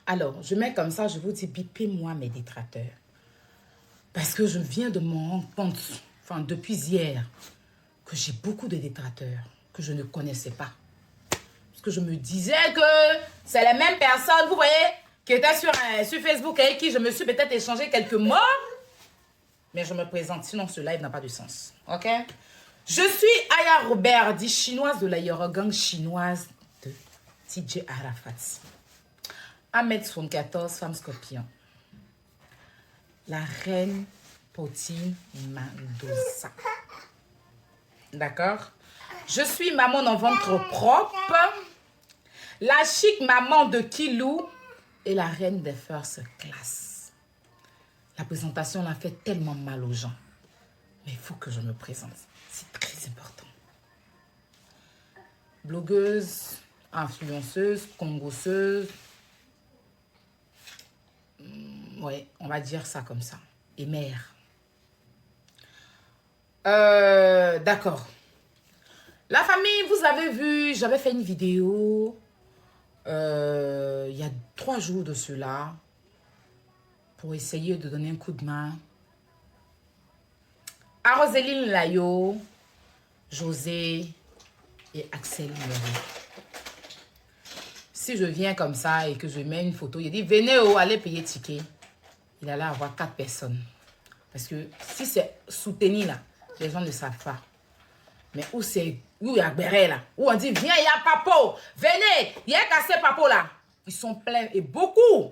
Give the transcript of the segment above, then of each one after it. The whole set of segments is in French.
Alors, je mets comme ça, je vous dis, bipez-moi mes détracteurs. Parce que je viens de me rendre compte, enfin depuis hier, que j'ai beaucoup de détracteurs que je ne connaissais pas. Parce que je me disais que c'est les mêmes personnes, vous voyez, qui étaient sur Facebook avec qui je me suis peut-être échangé quelques mots. Mais je me présente, sinon ce live n'a pas de sens. Ok? Je suis Aya Robert, dit chinoise de la Yorogang chinoise de TJ Arafat. 1m74, femme scorpion. La reine Potine Mendoza. D'accord? Je suis maman en ventre propre. La chic maman de Kilou et la reine des first class. La présentation l'a fait tellement mal aux gens. Mais il faut que je me présente. C'est très important. Blogueuse, influenceuse, congosseuse. Ouais, on va dire ça comme ça. Et mère. D'accord. La famille, vous avez vu, j'avais fait une vidéo il y a 3 jours de cela pour essayer de donner un coup de main à Roséline Layo, José et Axel Murray. Si je viens comme ça et que je mets une photo, il dit venez allez payer ticket. Il allait avoir 4 personnes. Parce que si c'est soutenu là, les gens ne savent pas. Mais où c'est, où il y a Béré là, où on dit viens, il y a Papo, venez, il y a cassé Papo là. Ils sont pleins et beaucoup.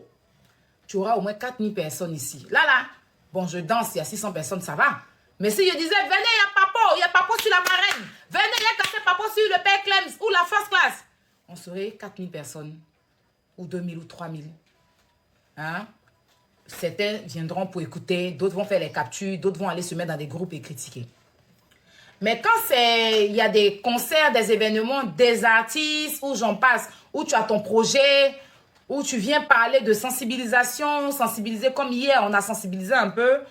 Tu auras au moins 4000 personnes ici. Là, bon, je danse, il y a 600 personnes, ça va. Mais si je disais venez, il y a Papo sur la marraine, venez, il y a cassé Papo sur le Père Clems ou la first class, on serait 4000 personnes, ou 2000 ou 3000. Hein? Certains viendront pour écouter, d'autres vont faire les captures, d'autres vont aller se mettre dans des groupes et critiquer. Mais quand il y a des concerts, des événements, des artistes, où j'en passe, où tu as ton projet, où tu viens parler de sensibilisation, sensibiliser comme hier, on a sensibilisé un peu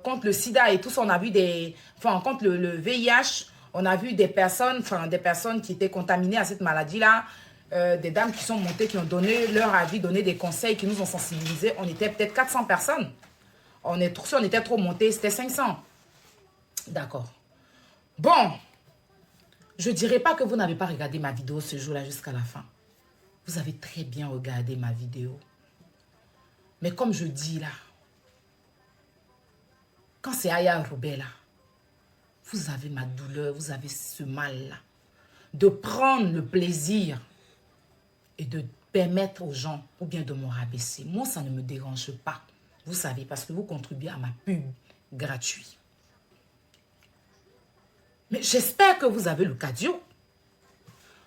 contre le sida et tout ça, on a vu des... Enfin, contre le VIH, on a vu des personnes, enfin, des personnes qui étaient contaminées à cette maladie-là, des dames qui sont montées, qui ont donné leur avis, donné des conseils, qui nous ont sensibilisés. On était peut-être 400 personnes. On était trop montés, c'était 500. D'accord. Bon, je ne dirais pas que vous n'avez pas regardé ma vidéo ce jour-là jusqu'à la fin. Vous avez très bien regardé ma vidéo. Mais comme je dis là, quand c'est Aya Robert là, vous avez ma douleur, vous avez ce mal-là. De prendre le plaisir et de permettre aux gens ou bien de me rabaisser. Moi, ça ne me dérange pas. Vous savez, parce que vous contribuez à ma pub gratuite. Mais j'espère que vous avez le cadio.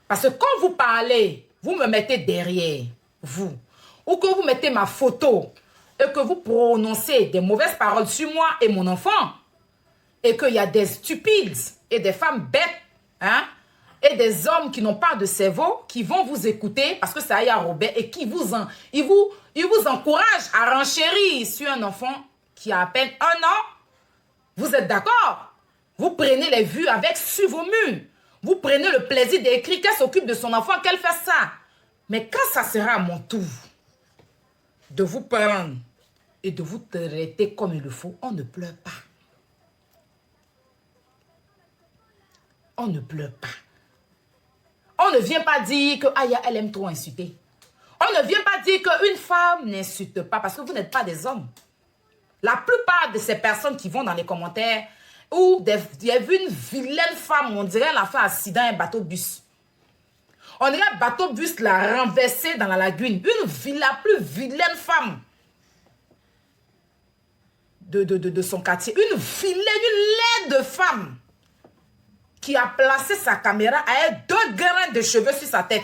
Parce que quand vous parlez, vous me mettez derrière vous. Ou que vous mettez ma photo et que vous prononcez des mauvaises paroles sur moi et mon enfant. Et qu'il y a des stupides et des femmes bêtes, hein, et des hommes qui n'ont pas de cerveau, qui vont vous écouter parce que c'est Aya Robert et qui vous encouragent à renchérir sur un enfant qui a à peine 1 an. Vous êtes d'accord? Vous prenez les vues avec sur vos murs. Vous prenez le plaisir d'écrire qu'elle s'occupe de son enfant, qu'elle fait ça. Mais quand ça sera à mon tour de vous prendre et de vous traiter comme il le faut, on ne pleure pas. On ne pleure pas. On ne vient pas dire que Aya, elle aime trop insulter. On ne vient pas dire qu'une femme n'insulte pas parce que vous n'êtes pas des hommes. La plupart de ces personnes qui vont dans les commentaires où il y a vu une vilaine femme, on dirait elle a fait accident un bateau-bus. On dirait un bateau-bus l'a renversé dans la lagune. La plus vilaine femme de son quartier. Une vilaine, une laide femme qui a placé sa caméra avec 2 grains de cheveux sur sa tête.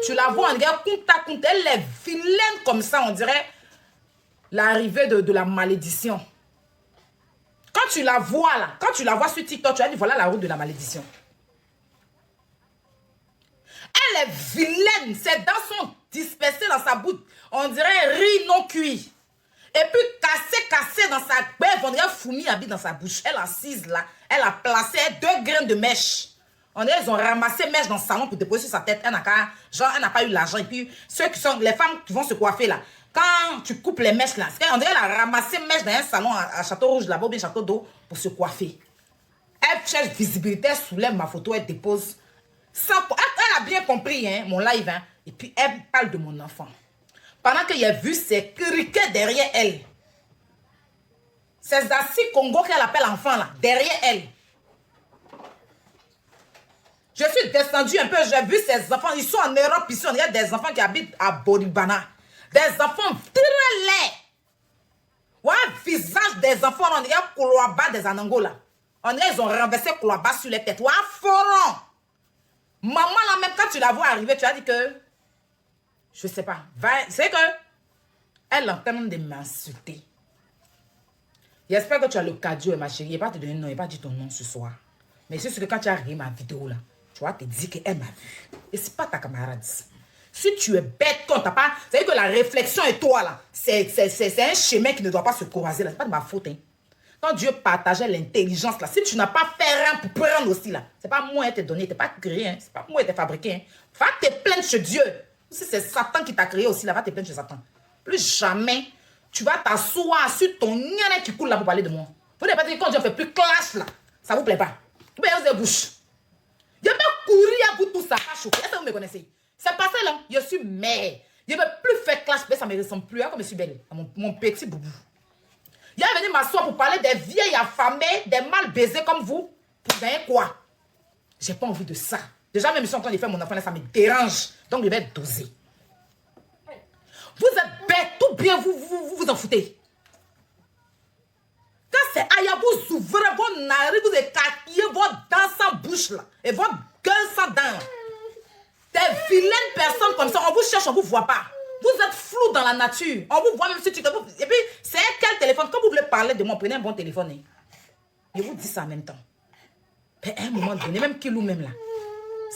Tu la vois, on dirait elle est vilaine comme ça, on dirait l'arrivée de la malédiction. Quand tu la vois là, quand tu la vois sur TikTok, tu vas dire voilà la route de la malédiction. Elle est vilaine, ses dents sont dispersées dans sa bouche. On dirait riz non cuit. Et puis cassé dans sa bouche, on dirait Foumi habite dans sa bouche. Elle est assise là, elle a placé 2 grains de mèche. On dirait qu'ils ont ramassé mèche dans le salon pour déposer sur sa tête. Elle n'a pas eu l'argent. Et puis, les femmes qui vont se coiffer là, quand tu coupes les mèches là, on dirait qu'elle a ramassé mèche dans un salon à Château-Rouge là-bas, ou bien Château d'eau, pour se coiffer. Elle cherche visibilité, elle soulève ma photo, elle dépose. Elle a bien compris hein, mon live. Hein, et puis, elle parle de mon enfant. Pendant qu'il a vu ses criquets derrière elle. Ces assis Congo qu'elle appelle enfant là, derrière elle. Je suis descendue un peu, j'ai vu ces enfants, ils sont en Europe ici, on dirait des enfants qui habitent à Boribana. Des enfants très laids. Ouais, visage des enfants, on dirait Koulouaba des Anangola. On dirait ils ont renversé Koulouaba sur les têtes. Ouais, foron. Maman là, même quand tu la vois arriver, tu as dit que, je sais pas, c'est que, elle est en train de m'insulter. J'espère que tu as le cadeau, ma chérie. Il n'a pas te donné nom, il n'a pas dit ton nom ce soir. Mais c'est sûr que quand tu as regardé ma vidéo là, tu vas te dire qu'elle m'a vu. Et ce n'est pas ta camarade. Si tu es bête, quand tu n'as pas... C'est-à-dire que la réflexion et toi là, c'est un chemin qui ne doit pas se croiser là. Ce n'est pas de ma faute. Hein. Quand Dieu partageait l'intelligence là, si tu n'as pas fait rien pour prendre aussi là, ce n'est pas moi qui t'ai donné, tu n'es pas créé, hein. Ce n'est pas moi qui t'ai fabriqué. Hein. Va te plaindre chez Dieu. Si c'est Satan qui t'a créé aussi là, va te plaindre chez Satan. Plus jamais... Tu vas t'asseoir sur ton nyané qui coule là pour parler de moi. Vous n'avez pas dit quand Dieu ne fait plus clash là. Ça ne vous plaît pas. Vous avez des bouches. Je vais courir à vous tout ça. Est-ce que vous me connaissez? C'est passé là. Je suis mère. Je ne vais plus faire clash. Ça ne me ressemble plus. Comme je suis belle. Mon petit boubou. Je vais venir m'asseoir pour parler des vieilles affamées, des mal baisés comme vous. Pour gagner quoi? Je n'ai pas envie de ça. Déjà, même si je suis en train de faire mon enfant là, ça me dérange. Donc je vais doser. Vous êtes bête, tout bien, vous en foutez. Quand c'est Aya, vous ouvrez vos narines, vous écartillez votre dents sans bouche là, et votre gueule sans dents. Des vilaines personnes comme ça, on vous cherche, on ne vous voit pas. Vous êtes flou dans la nature. On vous voit même si tu... Et puis, c'est quel téléphone? Quand vous voulez parler de moi, prenez un bon téléphone. Hein. Je vous dis ça en même temps. Mais à un moment donné, même Kilou même là,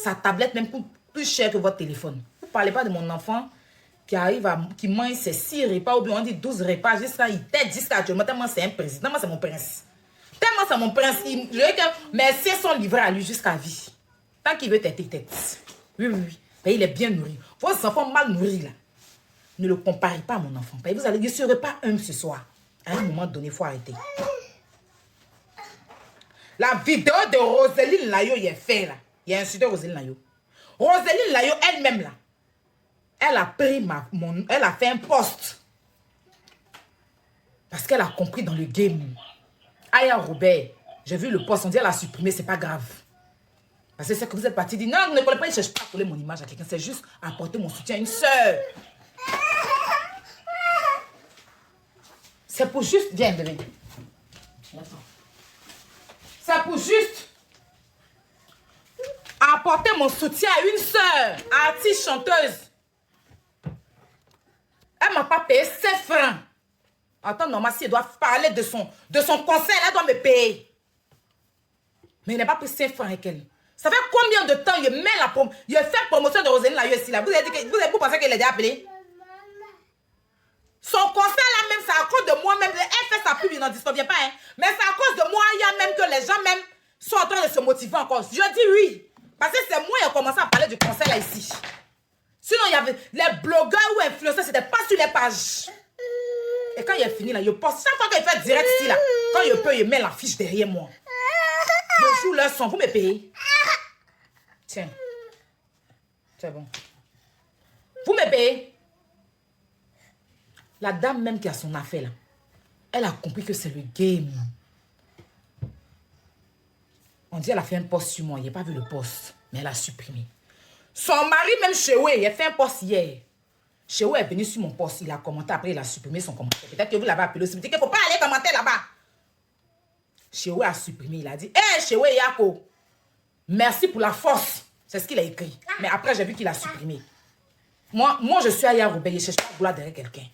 sa tablette même coûte plus cher que votre téléphone. Vous ne parlez pas de mon enfant qui mange ses 6 repas, ou bien on dit 12 repas, jusqu'à il t'aide jusqu'à actuellement, tellement c'est un président, tellement c'est mon prince. Tellement c'est mon prince, mes siens sont livrés à lui jusqu'à vie. Tant qu'il veut têter tête. Oui, oui, oui. Mais il est bien nourri. Vos enfants mal nourris là, ne le comparez pas à mon enfant. Vous allez, il ne serait pas un ce soir. À un moment donné, il faut arrêter. La vidéo de Roselyne Layo, il est fait là. Il y a insulté Roselyne Layo. Roselyne Layo elle-même là, elle a pris elle a fait un post. Parce qu'elle a compris dans le game. Aya Robert, j'ai vu le post, on dit elle a supprimé, c'est pas grave. Parce que c'est que vous êtes parti dire, non, vous ne voulez pas, il ne cherche pas à coller mon image à quelqu'un, c'est juste apporter mon soutien à une soeur. C'est pour juste, viens bébé. C'est pour juste apporter mon soutien à une soeur, artiste, chanteuse. Elle ne m'a pas payé 7 francs. En temps normal, si elle doit parler de son conseil, elle doit me payer. Mais elle n'a pas pris 5 francs avec elle. Ça fait combien de temps il fait promotion de Roselyne Layo ici là? Vous avez pensé qu'elle est déjà appelée? Son conseil là même, c'est à cause de moi-même. Elle fait sa pub, il n'en disconvient pas. Hein. Mais c'est à cause de moi, il y a même que les gens même sont en train de se motiver encore. Je dis oui. Parce que c'est moi qui ai commencé à parler du conseil là ici. Sinon, il y avait les blogueurs ou influenceurs, c'était pas sur les pages. Et quand il est fini là, je poste. Chaque fois qu'il fait direct ici là, quand je peux, je mets la fiche derrière moi. Je joue leur son, vous me payez. Tiens. C'est bon. Vous me payez. La dame même qui a son affaire là, elle a compris que c'est le game. On dit qu'elle a fait un post sur moi. Il n'a pas vu le post, mais elle a supprimé. Son mari, même Chewe, il a fait un post hier. Chewe est venu sur mon post. Il a commenté. Après, il a supprimé son commentaire. Peut-être que vous l'avez appelé aussi. Vous dites qu'il ne faut pas aller commenter là-bas. Chewe a supprimé. Il a dit, hé, Chewe Yako, merci pour la force. C'est ce qu'il a écrit. Mais après, j'ai vu qu'il a supprimé. Moi, je suis à Yaroubé. Je ne cherche pas à vouloir derrière quelqu'un.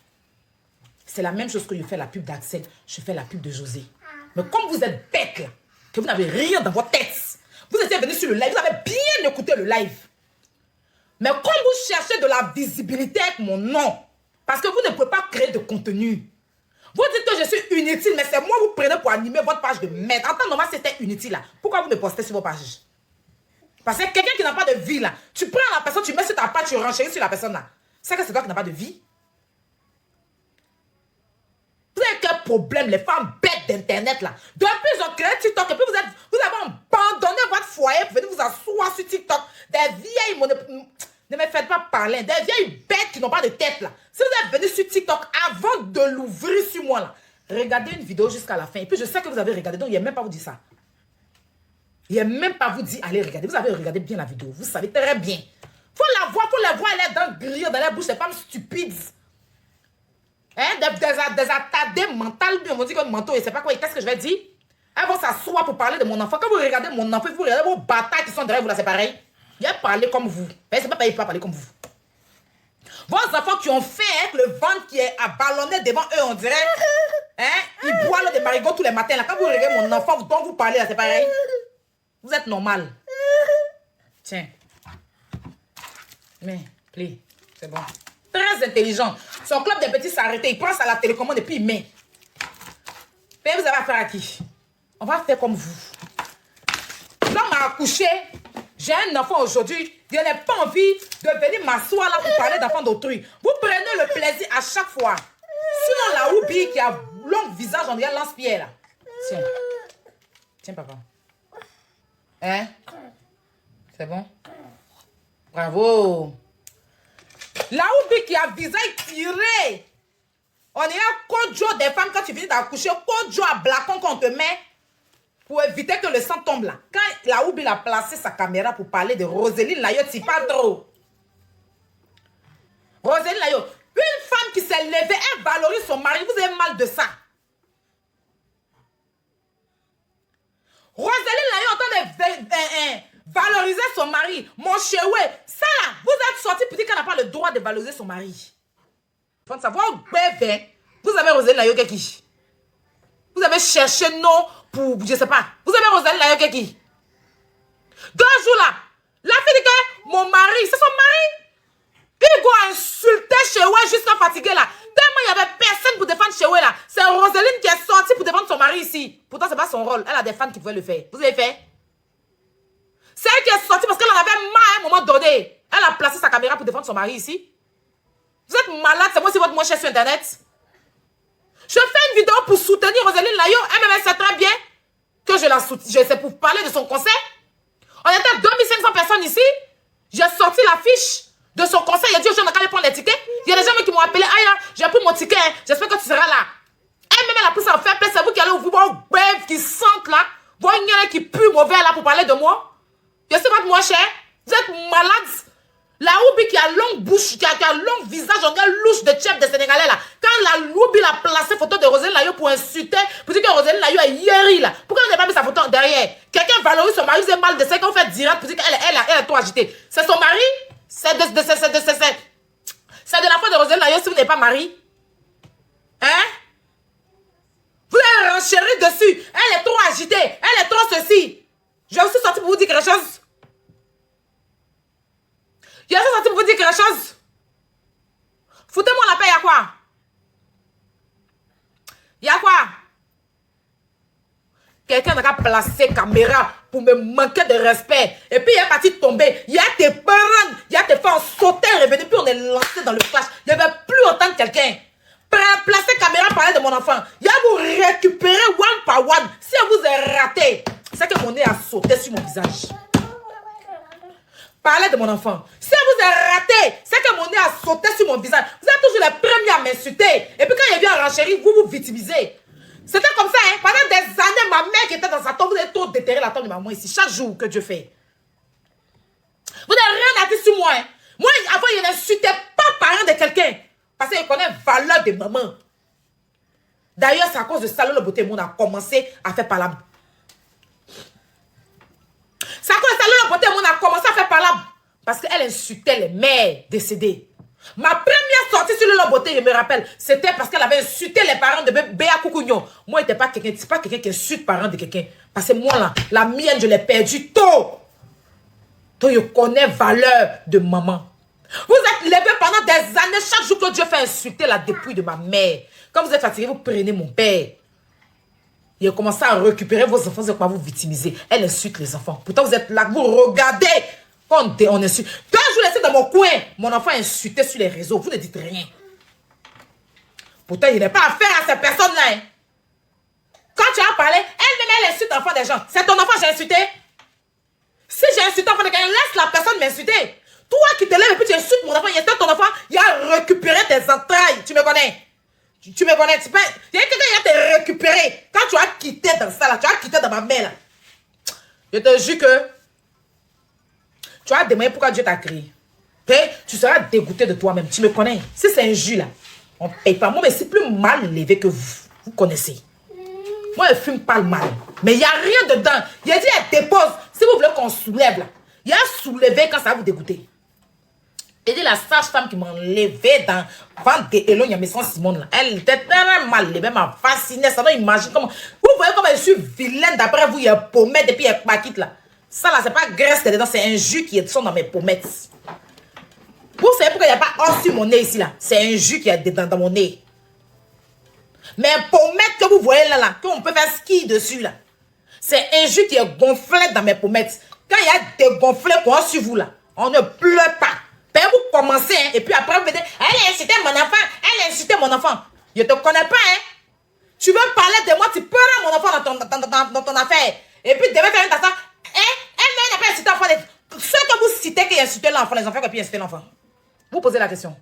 C'est la même chose que je fais la pub d'Axel. Je fais la pub de José. Mais comme vous êtes bête là, que vous n'avez rien dans votre tête, vous étiez venu sur le live, vous avez bien écouté le live. Mais comme vous cherchez de la visibilité avec mon nom, parce que vous ne pouvez pas créer de contenu, vous dites que je suis inutile, mais c'est moi vous prenez pour animer votre page de merde. En temps normal, c'était inutile là. Pourquoi vous me postez sur vos pages? Parce que quelqu'un qui n'a pas de vie, là, tu prends la personne, tu mets sur ta patte, tu renchéris sur la personne, là. C'est que c'est toi qui n'as pas de vie. Vous avez quel problème, les femmes bêtes d'Internet, là. Depuis, ils ont créé TikTok, et puis vous avez abandonné votre foyer pour venir vous asseoir sur TikTok. Des vieilles, ne me faites pas parler, des vieilles bêtes qui n'ont pas de tête, là. Si vous êtes venu sur TikTok avant de l'ouvrir sur moi, là, regardez une vidéo jusqu'à la fin. Et puis, je sais que vous avez regardé, donc il n'y a même pas vous dire ça. Il n'y a même pas vous dire, allez, regardez. Vous avez regardé bien la vidéo. Vous savez très bien. Faut la voir, elle est dans le grillot, dans la bouche, ces femmes stupides. Hein, des attardés mentales, on me dit que menton, et c'est pas quoi, qu'est-ce que je vais dire? Elles vont s'asseoir pour parler de mon enfant. Quand vous regardez mon enfant, vous regardez vos batailles qui sont derrière vous, là, c'est pareil. Il a parlé comme vous. C'est pas pareil, pas parler comme vous. Vos enfants qui ont fait avec le ventre qui est ballonné devant eux, on dirait, hein, ils boivent des marigots tous les matins, là. Quand vous regardez mon enfant dont vous parlez, là, c'est pareil. Vous êtes normal. Tiens. Mais, play. C'est bon. Très intelligent. Son club des petits s'est arrêté. Il prend ça à la télécommande et puis il met. Mais vous avez affaire à qui? On va faire comme vous. L'homme m'a accouché. J'ai un enfant aujourd'hui. Je n'ai pas envie de venir m'asseoir là pour parler d'enfants d'autrui. Vous prenez le plaisir à chaque fois. Sinon, la Oubi qui a long visage, on dirait lance-pierre là. Tiens. Tiens, papa. Hein? C'est bon? Bravo! La Oubi qui a visage tiré. On est à Kodjo des femmes quand tu viens d'accoucher. Kodjo à blacon qu'on te met pour éviter que le sang tombe là. Quand la Oubi a placé sa caméra pour parler de Roseline Layo, c'est pas trop. Roseline Layo, une femme qui s'est levée, elle valorise son mari. Vous avez mal de ça. Roseline Layo entend de valoriser son mari. Mon chéoué, ça là, vous êtes sorti pour dire qu'elle n'a pas le droit de valoriser son mari. Faut savoir, bébé, vous avez Roseline Layo qui? Vous avez cherché non pour, je sais pas. Vous avez Roseline Layo qui? 2 jours là, la fille dit que mon mari, c'est son mari. Il va insulter Chéoué jusqu'à fatiguer là. Tellement il n'y avait personne pour défendre Chéoué là. C'est Roseline qui est sortie pour défendre son mari ici. Pourtant, ce n'est pas son rôle. Elle a des fans qui pouvaient le faire. Vous avez fait? C'est elle qui est sortie parce qu'elle en avait marre à un moment donné. Elle a placé sa caméra pour défendre son mari ici. Vous êtes malade, c'est moi aussi votre moins cher sur Internet. Je fais une vidéo pour soutenir Roseline Layo. Elle sait très bien que je la soutiens. C'est pour parler de son conseil. On était 2500 personnes ici. J'ai sorti la fiche de son conseil. Il a dit aux gens de prendre les tickets. Il y a des gens qui m'ont appelé. Aya, j'ai pris mon ticket. J'espère que tu seras là. Elle-même, elle a pris ça en fait. C'est vous qui allez ouvrir vos bêves qui sentent là. Vos gars qui puent mauvais là pour parler de moi. Je sais pas de moi, cher. Vous êtes malade. La Oubi qui a longue bouche, qui a long visage, on a louche de chef de Sénégalais là. Quand la Oubi a placé photo de Roseline Layo pour insulter, pour dire que Roseline Layo est hier là. Pourquoi vous n'avez pas mis sa photo derrière? Quelqu'un valorise son mari, vous avez mal de ça, qu'on fait direct pour dire qu'elle est trop agitée. C'est son mari? C'est de la faute de Roseline Layo si vous n'êtes pas marié. Hein? Vous avez renchéri dessus. Elle est trop agitée. Elle est trop ceci. Je vais aussi sortir pour vous dire quelque chose. Je vais aussi sortir pour vous dire quelque chose. Foutez-moi la paix, y'a quoi? Y'a quoi? Quelqu'un n'a qu'à placer caméra pour me manquer de respect. Et puis il est parti tomber. Il y a tes parents, il y a tes femmes sauter, revenir. Puis on est lancé dans le flash. Je ne vais plus entendre quelqu'un. Placer caméra, parler de mon enfant. Il y a vous récupérer one par one. Si vous êtes raté, c'est que mon nez a sauté sur mon visage. Parlez de mon enfant. Si vous êtes raté, c'est que mon nez a sauté sur mon visage. Vous êtes toujours les premiers à m'insulter. Et puis quand il vient en renchérir, vous vous victimisez. C'était comme ça, hein. Pendant des années, ma mère qui était dans sa tombe, vous avez trop déterré la tombe de maman ici. Chaque jour que Dieu fait. Vous n'avez rien à dire sur moi. Hein. Moi, avant, je n'insultais pas parent de quelqu'un. Parce que je connais la valeur de maman. D'ailleurs, c'est à cause de ça que le beauté monde a commencé à faire palabre. C'est à cause de ça que le beauté monde a commencé à faire palabre. Parce qu'elle insultait les mères décédées. Ma première sortie sur le beauté, je me rappelle, c'était parce qu'elle avait insulté les parents de Béa Koukouignon. Moi, je n'étais pas quelqu'un, c'est pas quelqu'un qui insulte les parents de quelqu'un. Parce que moi, là, la mienne, je l'ai perdue tôt. Donc, je connais la valeur de maman. Vous êtes levé pendant des années, chaque jour que Dieu fait insulter la dépouille de ma mère. Quand vous êtes fatigué, vous prenez mon père. Il a commencé à récupérer vos enfants, c'est quoi vous victimiser. Elle insulte les enfants. Pourtant, vous êtes là, vous regardez quand on insulte. Quand je vous laissais dans mon coin, mon enfant insultait sur les réseaux. Vous ne dites rien. Pourtant, il n'est pas affaire à ces personnes-là. Hein. Quand tu as parlé, elle insulte l'enfant des gens. C'est ton enfant que j'ai insulté. Si j'ai insulté l'enfant de quelqu'un, laisse la personne m'insulter. Toi qui te lèves et puis tu insultes mon enfant, il y a ton enfant, il a récupéré tes entrailles. Tu me connais? Tu me connais? Il y a quelqu'un qui a te récupéré. Quand tu as quitté dans ça, là, tu as quitté dans ma main, là. Je te jure que tu as demandé pourquoi Dieu t'a créé. Okay? Tu seras dégoûté de toi-même. Tu me connais? Si c'est un jus, là, on ne paye pas. Moi, mais c'est plus mal élevé que vous. Vous connaissez. Moi, je fume pas le mal. Mais il n'y a rien dedans. Il a dit, elle dépose. Si vous voulez qu'on soulève, là. Il a soulevé quand ça va vous dégoûter. Il dit, la sage-femme qui m'a enlevé dans Vente de Elon, il y a Maison Simone, là. Elle était tellement mal élevée, elle m'a fasciné. Ça doit imaginer comment. Vous voyez comment je suis vilaine d'après vous, il y a pommette et puis il y a paquite, là. Ça, là, c'est pas graisse qui est dedans, c'est un jus qui est dans mes pommettes. Vous savez pourquoi il n'y a pas or sur mon nez ici, là? C'est un jus qui est dedans dans mon nez. Mais un pommette que vous voyez là, là, qu'on peut faire ski dessus, là. C'est un jus qui est gonflé dans mes pommettes. Quand il y a des gonflés quoi sur vous, là, on ne pleure pas. Ben vous commencez, hein, et puis après vous dites, elle a insulté mon enfant, elle a insulté mon enfant. Je ne te connais pas, hein. Tu veux parler de moi, tu parles à mon enfant dans ton affaire. Et puis demain faire une tasse, elle n'a pas insulté l'enfant. Ceux que vous citez qui insultent l'enfant, les enfants qui ont insulté l'enfant. Vous posez la question.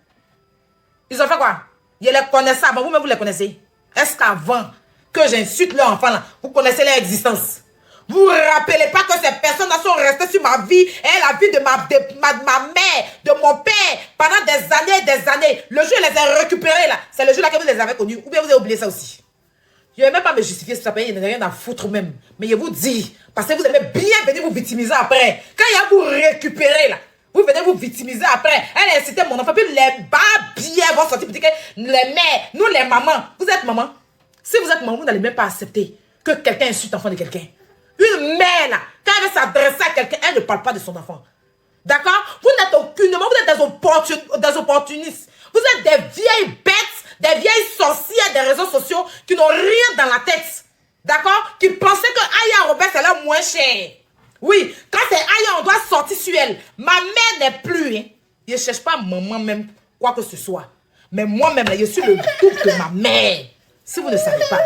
Ils ont fait quoi? Je les connaissais avant, vous-même vous les connaissez. Est-ce qu'avant que j'insulte leur enfant là, vous connaissez leur existence? Vous ne rappelez pas que ces personnes-là sont restées sur ma vie et la vie de ma mère, de mon père, pendant des années et des années. Le jour où je les ai récupérés là, c'est le jour là que vous les avez connus. Ou bien vous avez oublié ça aussi. Je ne vais même pas me justifier sur ça, il n'y a rien à foutre même. Mais je vous dis, parce que vous aimez bien venir vous victimiser après. Quand il y a vous récupérer là, vous venez vous victimiser après. Elle a incité mon enfant, puis les babies vont sortir pour dire que les mères, nous les mamans, vous êtes maman. Si vous êtes maman, vous n'allez même pas accepter que quelqu'un insulte l'enfant de quelqu'un. Une mère là, quand elle veut s'adresser à quelqu'un, elle ne parle pas de son enfant. D'accord? Vous n'êtes aucunement, vous êtes des opportunistes. Vous êtes des vieilles bêtes, des vieilles sorcières des réseaux sociaux qui n'ont rien dans la tête. D'accord? Qui pensaient que Aya Robert, c'est là moins cher. Oui, quand c'est Aya, on doit sortir sur elle. Ma mère n'est plus. Hein. Je ne cherche pas maman même, quoi que ce soit. Mais moi-même, je suis le double de ma mère. Si vous ne savez pas.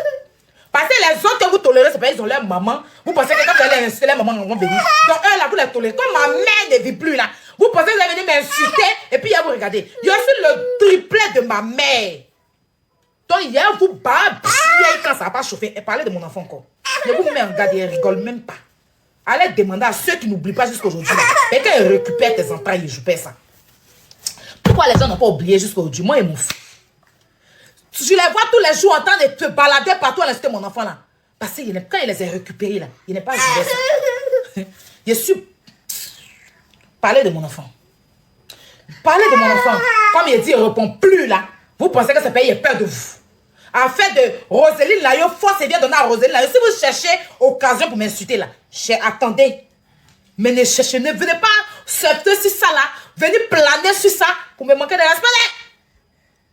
Parce que les autres que vous tolérez, c'est parce qu'ils ont leur maman. Vous pensez que quand vous allez insulter leur maman, ils vont venir. Donc eux là, vous les tolérez. Comme ma mère ne vit plus là, vous pensez que vous allez venir m'insulter et puis vous regardez. Je suis le triplet de ma mère. Donc hier, vous babillez quand ça va pas chauffer. Et parlez de mon enfant encore. Ne vous mettez en garde, il rigole même pas. Allez demander à ceux qui n'oublient pas jusqu'à aujourd'hui. Et quand ils récupèrent tes entrailles, ils jouent ça. Pourquoi les gens n'ont pas oublié jusqu'à aujourd'hui? Moi, ils m'ont fait. Je les vois tous les jours en train de te balader partout à l'instant de mon enfant là. Parce que quand il les a récupérés là, il n'est pas joué ça. Je suis... Parlez de mon enfant. Parlez de mon enfant. Comme il dit, il ne répond plus là. Vous pensez que ce pays est peur de vous. En fait de Roseline Layo, force et bien donner à Roseline Layo. Si vous cherchez occasion pour m'insulter là, attendez. Mais ne cherchez, ne venez pas sauter sur ça là. Venez planer sur ça pour me manquer de respect.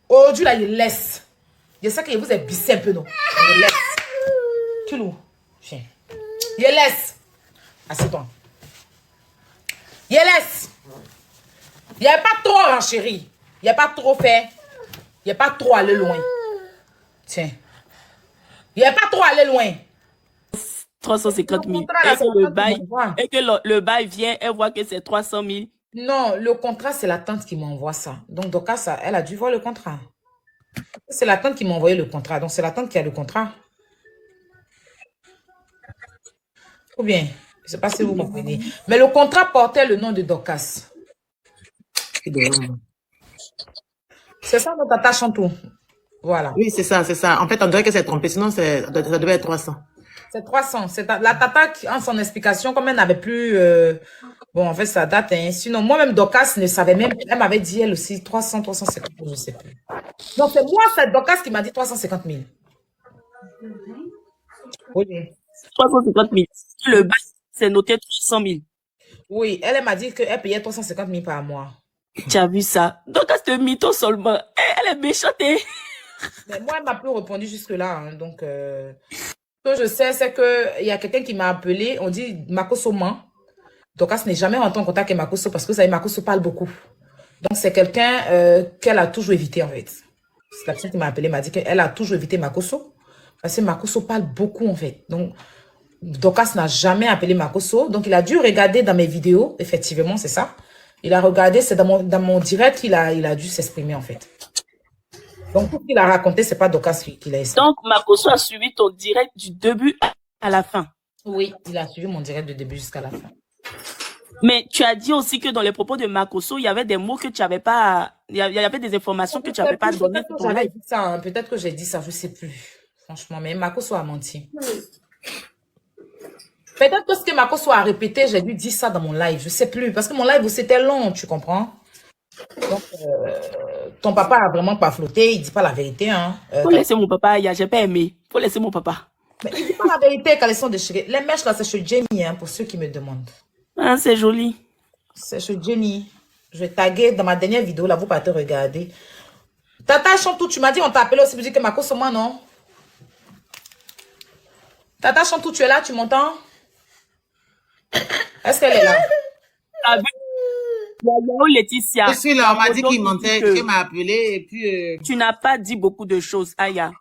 Aujourd'hui là, il laisse. Je sais que vous êtes bissé un peu, non? Il laisse. Tu l'ouvres. Viens. Il laisse. Assieds-toi. Il laisse. Il n'y a pas trop renchéri. Il n'y a pas trop fait. Il n'y a pas trop allé loin. Tiens. Il n'y a pas trop allé loin. 350 000. Et que le bail vient, elle voit que c'est 300 000. Non, le contrat, c'est la tante qui m'envoie ça. Donc, Doka, elle a dû voir le contrat. C'est la tante qui m'a envoyé le contrat. Donc, c'est la tante qui a le contrat. Ou bien, je ne sais pas si vous comprenez. Mais le contrat portait le nom de Dorcas. C'est ça notre attache en tout. Voilà. Oui, c'est ça, c'est ça. En fait, on dirait que c'est trompé. Sinon, ça devait être 300. C'est 300. La tata, en son explication, comme elle n'avait plus... bon, en fait, ça date. Hein. Sinon, moi-même, Dorcas ne savait même... Elle m'avait dit, elle aussi, 300, 350, je ne sais plus. Donc, c'est moi, c'est Dorcas qui m'a dit 350 000. Oui. 350 000. Le bail, c'est noté 300 000. Oui, elle m'a dit qu'elle payait 350 000 par mois. Tu as vu ça? Donc, c'est un mytho seulement. Elle est méchante. Mais moi, elle m'a plus répondu jusque-là. Hein, donc, Ce que je sais, c'est qu'il y a quelqu'un qui m'a appelé, on dit Makoso ment. Dorcas n'est jamais rentré en contact avec Makoso parce que vous savez, Makoso parle beaucoup. Donc, c'est quelqu'un qu'elle a toujours évité, en fait. C'est la personne qui m'a appelé, m'a dit qu'elle a toujours évité Makoso. Parce que Makoso parle beaucoup, en fait. Donc, Dorcas n'a jamais appelé Makoso. Donc, il a dû regarder dans mes vidéos. Effectivement, c'est ça. Il a regardé, c'est dans mon direct qu'il a dû s'exprimer, en fait. Donc, tout ce qu'il a raconté, c'est pas Dorcas qui l'a essayé. Donc, Makoso a suivi ton direct du début à la fin. Oui, il a suivi mon direct du début jusqu'à la fin. Mais tu as dit aussi que dans les propos de Makoso, il y avait des mots que tu n'avais pas... Il y avait des informations que tu n'avais pas données. Peut-être que j'ai dit ça, je ne sais plus. Franchement, mais Makoso a menti. Peut-être que ce que Makoso a répété, j'ai dû dire ça dans mon live. Je ne sais plus. Parce que mon live, c'était long, tu comprends? Donc, ton papa n'a vraiment pas flotté. Il ne dit pas la vérité. Hein. Faut laisser mon papa, j'ai pas aimé. Faut laisser mon papa. Mais il ne dit pas la vérité quand ils sont déchirés. Les mèches, là, c'est chez Jamie, hein, pour ceux qui me demandent. Ah, c'est joli. C'est chez Jenny. Je vais taguer dans ma dernière vidéo, là, vous partez regarder. Tata Chantou, tu m'as dit, on t'a appelé aussi pour dire que Makoso moi, non? Tata Chantou, tu es là, tu m'entends? Est-ce qu'elle est là? Laetitia. Je suis là, on m'a dit qu'il mentait, qu'il m'a appelé, et puis... Tu n'as pas dit beaucoup de choses, Aya.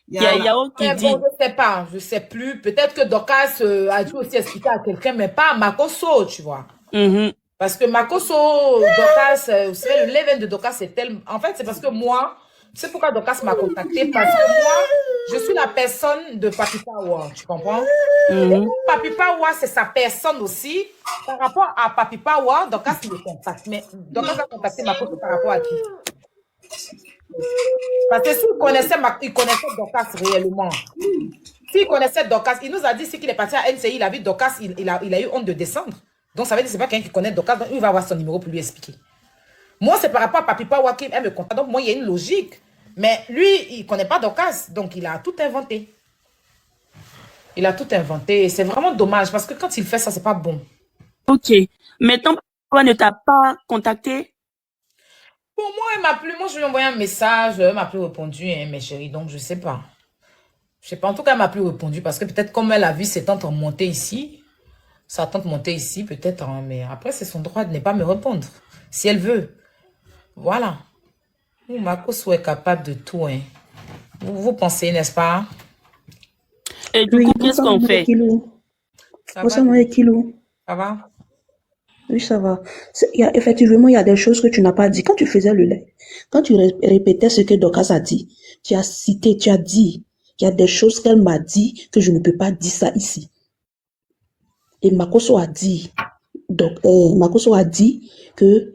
Il y a Yao qui dit... Bon, je ne sais pas, je ne sais plus. Peut-être que Dorcas a dû aussi expliquer à quelqu'un, mais pas à Makoso, tu vois. Parce que Makoso, Dorcas, vous savez, le level de Dorcas, c'est tellement... En fait, c'est parce que moi, tu sais pourquoi Dorcas m'a contacté? Parce que moi, je suis la personne de Papi Pawa, tu comprends? Papi Pawa, c'est sa personne aussi. Par rapport à Papi Pawa, Dorcas me contacte. Mais Dorcas a contacté Makoso par rapport à qui? Parce que s'il connaissait, il connaissait Dorcas réellement. S'il connaissait Dorcas, il nous a dit qu'il est parti à NCI, il a vu Dorcas, il a eu honte de descendre. Donc ça veut dire que ce n'est pas quelqu'un qui connaît Dorcas, donc il va avoir son numéro pour lui expliquer. Moi, c'est par rapport à Papi Pawa qui me contacte. Donc moi, il y a une logique. Mais lui, il ne connaît pas Dorcas, donc il a tout inventé. Il a tout inventé. C'est vraiment dommage parce que quand il fait ça, ce n'est pas bon. Ok. Maintenant, pourquoi ne t'a pas contacté? Pour moi, elle m'a plus. Moi, je lui ai envoyé un message. Elle m'a plus répondu, hein, mes chéris. Donc, je ne sais pas. Je ne sais pas. En tout cas, elle m'a plus répondu parce que peut-être comme elle a vu ses tantes monter ici, sa tante monter ici, peut-être. Hein, mais après, c'est son droit de ne pas me répondre. Si elle veut. Voilà. Makoso est capable de tout. Hein. Vous pensez, n'est-ce pas? Et du coup, qu'est-ce qu'on fait? Ça va? Ça va? Oui, ça va. Effectivement, il y a des choses que tu n'as pas dit. Quand tu faisais le lait, quand tu répétais ce que Dorcas a dit, tu as cité, tu as dit, il y a des choses qu'elle m'a dit que je ne peux pas dire ça ici. Et Makoso a dit, que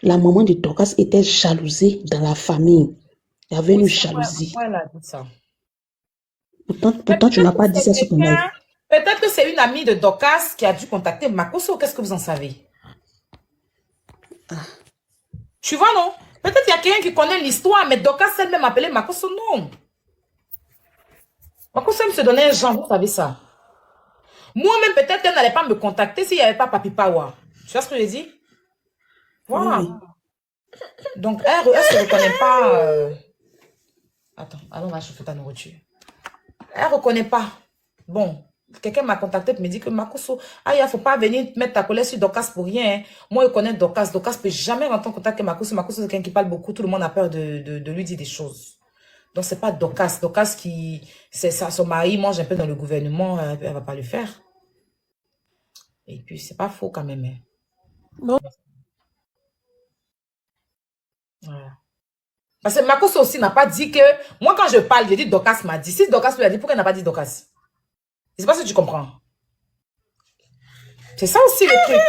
la maman de Dorcas était jalousée dans la famille. Il y avait une jalousie. Elle a dit ça. Pourtant tu n'as pas dit ça sur ton live. Peut-être que c'est une amie de Dorcas qui a dû contacter Makoso. Qu'est-ce que vous en savez? Tu vois, non? Peut-être qu'il y a quelqu'un qui connaît l'histoire, mais Dorcas elle-même appelé Makoso, non. Makoso me se donnait un genre, vous savez ça. Moi-même, peut-être qu'elle n'allait pas me contacter s'il n'y avait pas Papi Pawa. Tu vois ce que je dis? Voilà. Oui. Donc, elle ne se reconnaît pas. Attends, allons, on va chauffer ta nourriture. Elle ne reconnaît pas. Bon. Quelqu'un m'a contacté pour me dire que Makoso, il ne faut pas venir mettre ta colère sur Dorcas pour rien. Hein. Moi, je connais Dorcas. Dorcas ne peut jamais rentrer en contact avec Makoso. Makoso, c'est quelqu'un qui parle beaucoup. Tout le monde a peur de lui dire des choses. Donc, ce n'est pas Dorcas. Dorcas c'est ça, son mari mange un peu dans le gouvernement. Elle ne va pas le faire. Et puis, ce n'est pas faux quand même. Hein. Non. Voilà. Parce que Makoso aussi n'a pas dit que... Moi, quand je parle, je dis Dorcas m'a dit. Si Dorcas lui a dit, pourquoi elle n'a pas dit Dorcas? Je ne sais pas si tu comprends. C'est ça aussi le truc.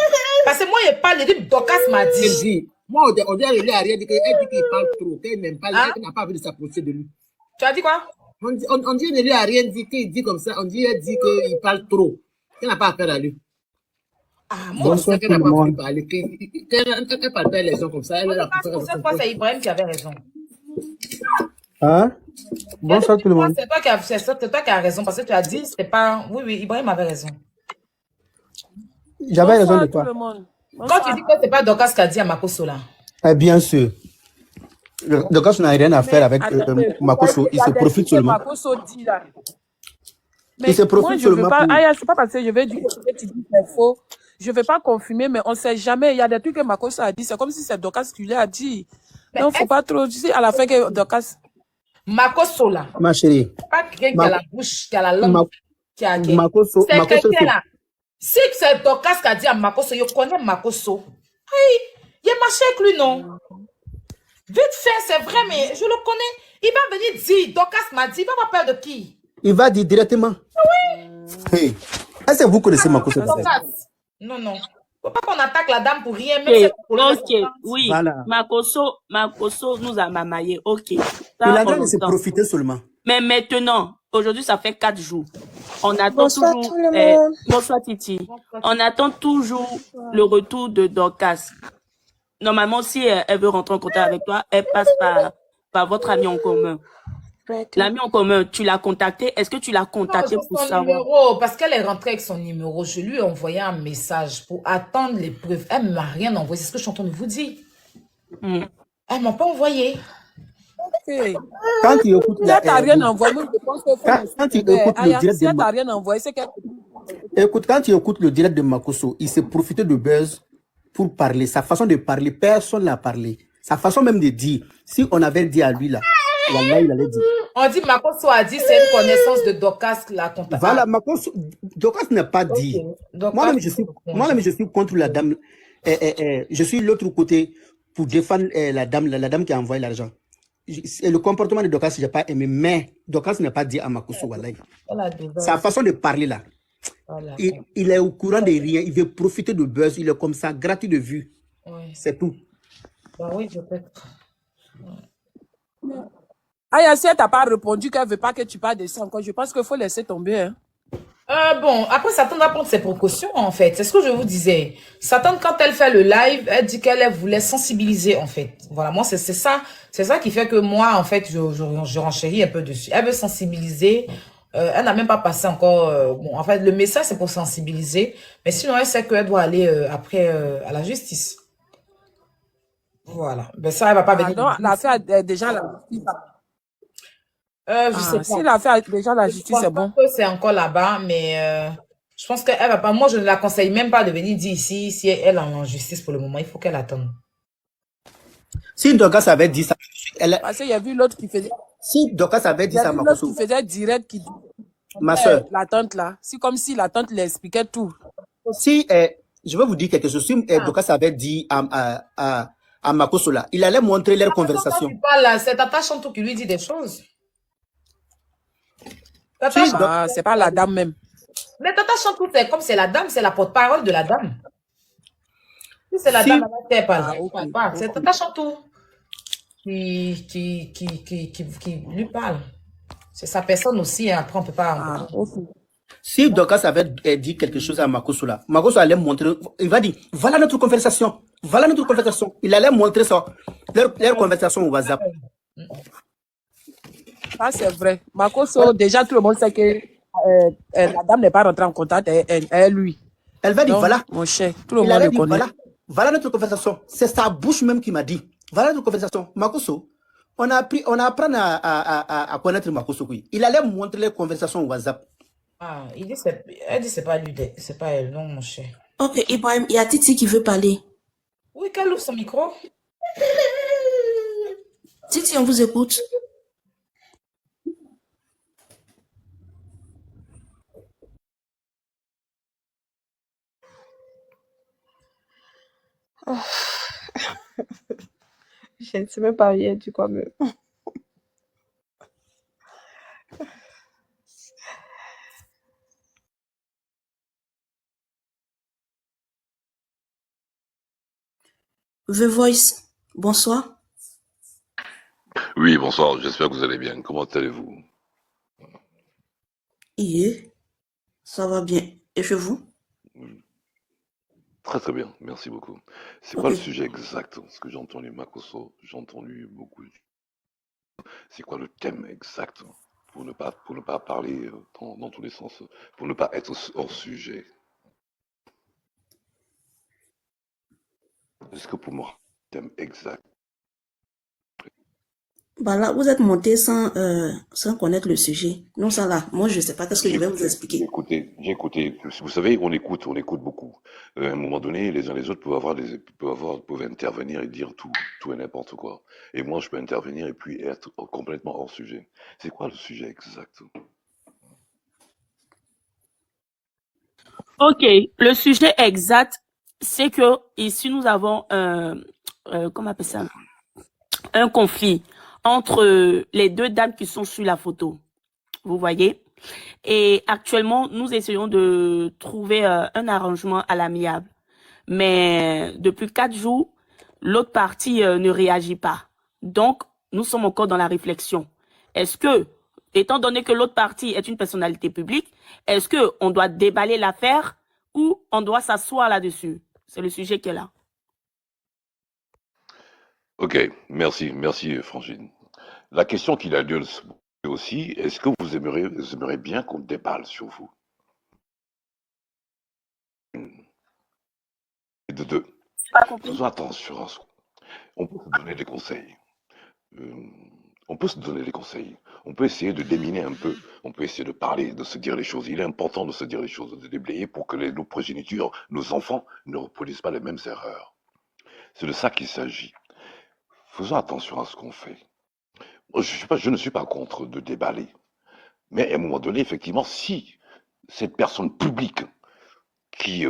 Parce que moi, je parle, je dis, Dorcas m'a dit. Moi, on dit à lui, elle dit qu'il parle trop, qu'elle n'aime pas, elle n'a pas envie de s'approcher de lui. Tu as dit quoi? On dit qu'elle lui a rien dit, qu'il dit comme ça, on dit qu'il parle trop, qu'elle n'a pas affaire à lui. Ah, moi, je sais qu'elle n'a pas voulu parler, qu'elle ne parle pas les gens comme ça. Cette fois, c'est Ibrahim qui avait raison. Hein? Bonsoir tout le monde. C'est toi qui as raison, parce que tu as dit, c'est pas... Oui, Ibrahim avait raison. J'avais raison de toi. Quand tu dis que c'est pas Dorcas qui a dit à Makoso là. Bien sûr. Dorcas n'a rien à faire avec Makoso, il se profite seulement. Makoso dit là. Il Mais se moi, profite je veux seulement pas. pour... Ah, c'est pas parce que je vais dire que tu dis que c'est faux. Je vais pas confirmer, mais on sait jamais. Il y a des trucs que Makoso a dit. C'est comme si c'est Dorcas qui lui a dit. Mais Donc, faut pas trop. Tu sais, à la fin que Dorcas. Makoso là, Ma chérie, c'est pas quelqu'un qui Ma, a la bouche, qui a la langue, Ma, Makoso, c'est Makoso, quelqu'un c'est... là. Si c'est Dorcas qui a dit à Makoso, je connais Makoso. Il a marché avec lui, non? Vite fait, c'est vrai, mais je le connais. Il va venir dire, Dorcas m'a dit, il va avoir peur de qui? Il va dire directement. Hey. Est-ce que vous connaissez Makoso Ça, d'abord? Dorcas. Non, non. Faut pas qu'on attaque la dame pour rien, même Ok, si elle a problème de ok, sa tante. oui. Voilà. Makoso nous a mamaillé. Ok, Il ça, a on train de se entend. profiter seulement. Mais maintenant, aujourd'hui, ça fait 4 jours. On attend Bonsoir toujours. tout le monde. Bonsoir, Titi. On attend toujours le retour de Dorcas. Normalement, si elle veut rentrer en contact avec toi, elle passe par votre ami en commun. D'accord. L'ami en commun, tu l'as contacté. Est-ce que tu l'as Non, contacté j'ai pour son savoir? numéro, parce qu'elle est rentrée avec son numéro. Je lui ai envoyé un message pour attendre les preuves. Elle ne m'a rien envoyé, c'est ce que je suis en train de vous dire. Hmm. Elle ne m'a pas envoyé. Hey. Quand tu écoutes Si elle t'a rien le, envoyé, moi, je pense qu'il faut laisser quand tu tomber. écoutes le Aya, direct si de elle t'a rien envoyé, c'est qu'elle. écoute, quand tu écoutes le direct de Makoso, il s'est profité de buzz pour parler. Sa façon de parler, personne n'a parlé. Sa façon même de dire, si on avait dit à lui là, wallah, il allait dire. On dit, Makoso a dit, c'est une connaissance de Dorcas la contacte. Voilà, Makoso, Dorcas n'a pas dit. Moi-même, je suis contre la dame. Je suis de l'autre côté pour défendre la dame qui a envoyé l'argent. Et le comportement de Dorcas, je n'ai pas aimé, mais Dorcas n'a pas dit à Makoso, wallah. Sa façon de parler là, Voilà. il est au courant de rien, il veut profiter de buzz, il est comme ça, gratuit de vue. Oui. C'est tout. Bah oui, peut-être. Aya, si elle t'a pas répondu qu'elle veut pas que tu parles de ça encore, je pense qu'il faut laisser tomber. Hein. Bon, après, Satan doit prendre ses précautions, en fait. C'est ce que je vous disais. Satan, quand elle fait le live, elle dit qu'elle voulait sensibiliser, en fait. Voilà, moi, c'est ça. C'est ça qui fait que moi, en fait, je renchéris un peu dessus. Elle veut sensibiliser. Elle n'a même pas passé encore... bon, en fait, le message, c'est pour sensibiliser. Mais sinon, elle sait qu'elle doit aller après à la justice. Voilà. Ben ça, elle va pas venir. Donc, l'affaire, déjà, la justice. Je sais pas. Si l'affaire, déjà, la justice, c'est bon. Je pense pas que c'est encore là-bas, mais je pense qu'elle va pas. Moi, je ne la conseille même pas de venir dire ici si elle est en justice pour le moment. Il faut qu'elle attende. Si Dorcas avait dit ça, Parce qu'il y a vu l'autre qui faisait. si Dorcas avait dit Il y ça a à vu l'autre Makoso, qui faisait direct qui dit. ma soeur, La tante là. C'est comme si la tante l'expliquait tout. si, je vais vous dire quelque chose, si Dorcas avait dit à Makoso là, il allait montrer leur conversation. C'est Tata Chantou qui lui dit des choses. C'est pas la dame même. Mais Tata Chantou, c'est comme c'est la dame, c'est la porte-parole de la dame. Si c'est la dame, elle parle pas. C'est Tata Chantou qui lui parle. C'est sa personne aussi, hein. Après on peut pas... Si Dorcas avait dit quelque chose à Makoso là, Makoso allait montrer, il va dire, voilà notre conversation, voilà notre conversation. Il allait montrer ça, leur conversation au WhatsApp. Ça, c'est vrai. Makoso, déjà, tout le monde sait que la dame n'est pas rentrée en contact avec lui. Elle va dire, Donc, voilà. mon cher, tout le Il monde allait le dire, connaît. voilà notre conversation. C'est sa bouche même qui m'a dit, voilà notre conversation. Makoso, on appris à connaître Makoso. Il allait montrer les conversations au WhatsApp. Ah, elle dit c'est pas lui, c'est pas elle, non, mon cher. Ok, Ibrahim, il y a Titi qui veut parler. Oui, qu'elle ouvre son micro. Titi, on vous écoute. Je ne sais même pas rien du quoi même. The Voice, bonsoir. Oui, bonsoir, j'espère que vous allez bien. Comment allez-vous? Yeah, ça va bien. Et chez vous? Très très bien, merci beaucoup. C'est quoi le sujet exact? Parce que j'ai entendu Makoso, j'ai entendu beaucoup. C'est quoi le thème exact? Pour ne pas parler dans tous les sens, pour ne pas être hors sujet. Est-ce que pour moi, le thème exact? Bah là, vous êtes monté sans connaître le sujet. Non, ça là, moi je sais pas qu'est-ce que je vais vous expliquer. J'ai écouté. Vous savez, on écoute beaucoup. À un moment donné, les uns les autres peuvent intervenir et dire tout et n'importe quoi. Et moi, je peux intervenir et puis être complètement hors sujet. C'est quoi le sujet exact? Ok, le sujet exact, c'est que ici nous avons comment on appelle ça? Un conflit entre les deux dames qui sont sur la photo. Vous voyez? Et actuellement, nous essayons de trouver un arrangement à l'amiable. Mais depuis 4 jours, l'autre partie ne réagit pas. Donc, nous sommes encore dans la réflexion. Est-ce que, étant donné que l'autre partie est une personnalité publique, est-ce que on doit déballer l'affaire ou on doit s'asseoir là-dessus? C'est le sujet qui est là. Ok, merci, Frangine. La question qu'il a lieu aussi, est-ce que vous aimeriez bien qu'on déballe sur vous? Et de deux, Pas compris. faisons attention à ce on peut se donner des conseils. On peut se donner des conseils. On peut essayer de déminer un peu. On peut essayer de parler, de se dire les choses. Il est important de se dire les choses, de déblayer pour que nos progénitures, nos enfants, ne reproduisent pas les mêmes erreurs. C'est de ça qu'il s'agit. Faisons attention à ce qu'on fait. Moi, je ne suis pas contre de déballer. Mais à un moment donné, effectivement, si cette personne publique qui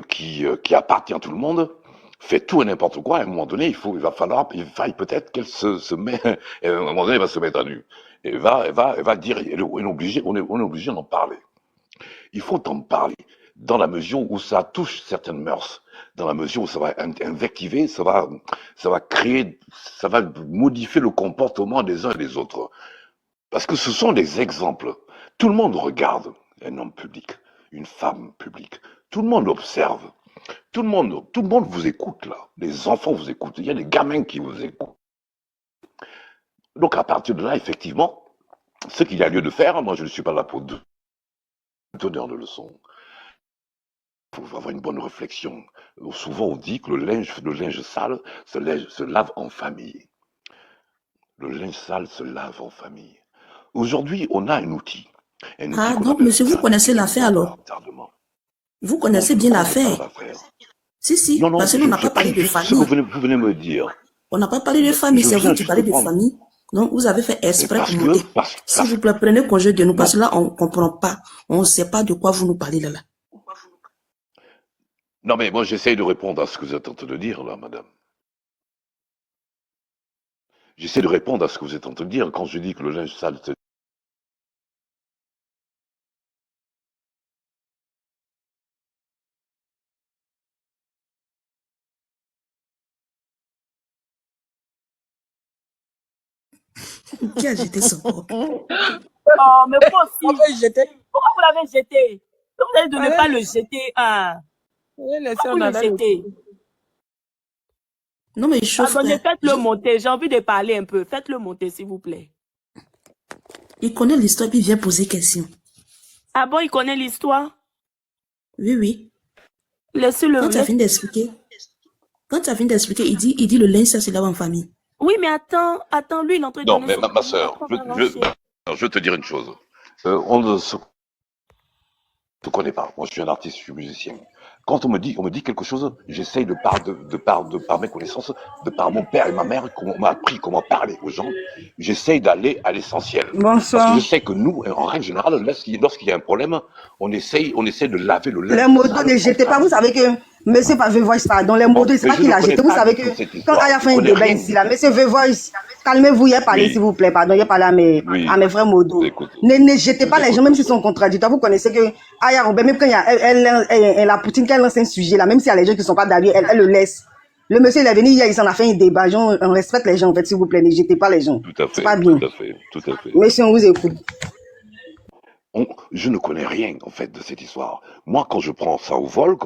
appartient à tout le monde fait tout et n'importe quoi, à un moment donné, il faille peut-être qu'elle se met, à un moment donné, elle va se mettre à nu. Elle va dire, on est obligé d'en parler. Il faut en parler dans la mesure où ça touche certaines mœurs, dans la mesure où ça va invectiver, ça va modifier le comportement des uns et des autres. Parce que ce sont des exemples. Tout le monde regarde un homme public, une femme publique. Tout le monde observe. Tout le monde vous écoute là. Les enfants vous écoutent. Il y a des gamins qui vous écoutent. Donc à partir de là, effectivement, ce qu'il y a lieu de faire, moi je ne suis pas là pour donner de leçons. Il faut avoir une bonne réflexion. Souvent on dit que le linge sale se lave en famille. Le linge sale se lave en famille. Aujourd'hui, on a un outil. Ah, donc monsieur, vous connaissez l'affaire alors? Vous connaissez bien l'affaire? Si, non, parce que nous, on n'a pas parlé de famille. Ce que vous venez me dire. On n'a pas parlé de famille, c'est vous qui parlez de famille. Donc, vous avez fait exprès pour monter. S'il vous plaît, prenez congé de nous, parce que là, on ne comprend pas. On ne sait pas de quoi vous nous parlez là. Non, mais moi, j'essaye de répondre à ce que vous êtes en train de dire, là, madame. J'essaie de répondre à ce que vous êtes en train de dire quand je dis que le linge sale... Qui a jeté son corps? Oh, mais moi aussi. Pourquoi vous l'avez jeté? Vous avez dit de ne pas le jeter. Pourquoi vous le jetez? Non, mais il chauffe. Attendez, faites-le monter. J'ai envie de parler un peu. Faites-le monter, s'il vous plaît. Il connaît l'histoire, puis il vient poser question. Ah bon, il connaît l'histoire? Oui. Laissez-le. Quand tu as fini d'expliquer, il dit le linge, ça se lave en famille. Oui, mais attends, lui, il est en train de... Non, mais ma soeur, je vais te dire une chose. On ne se connaît pas. Moi, je suis un artiste, je suis musicien. Quand on me dit quelque chose, j'essaye de par mes connaissances, de par mon père et ma mère, qu'on m'a appris comment parler aux gens, j'essaye d'aller à l'essentiel. Bonsoir. Parce que je sais que nous, en règle générale, lorsqu'il y a un problème, on essaie de laver le linge. Les motos ne jetez pas, vous savez que monsieur Vevoice, pardon, les motos, c'est pas qu'il a jeté. Vous savez que quand Aya fait un débat ici, là, monsieur Vevoice, calmez-vous, il a parlé, s'il vous plaît, pardon, il a parlé à mes frères motos. Ne jetez pas les gens, même s'ils sont contradictoires. Vous connaissez que Aya Robert, même quand elle a Poutine, qu'elle lance un sujet là, même s'il y a les gens qui ne sont pas d'avis, elle le laisse. Le monsieur, il est venu hier, il s'en a fait un débat. On respecte les gens, en fait, s'il vous plaît, ne jetez pas les gens. Tout à fait. C'est pas bien. Tout à fait. Monsieur, on vous écoute. Je ne connais rien, en fait, de cette histoire. Moi, quand je prends ça au vol,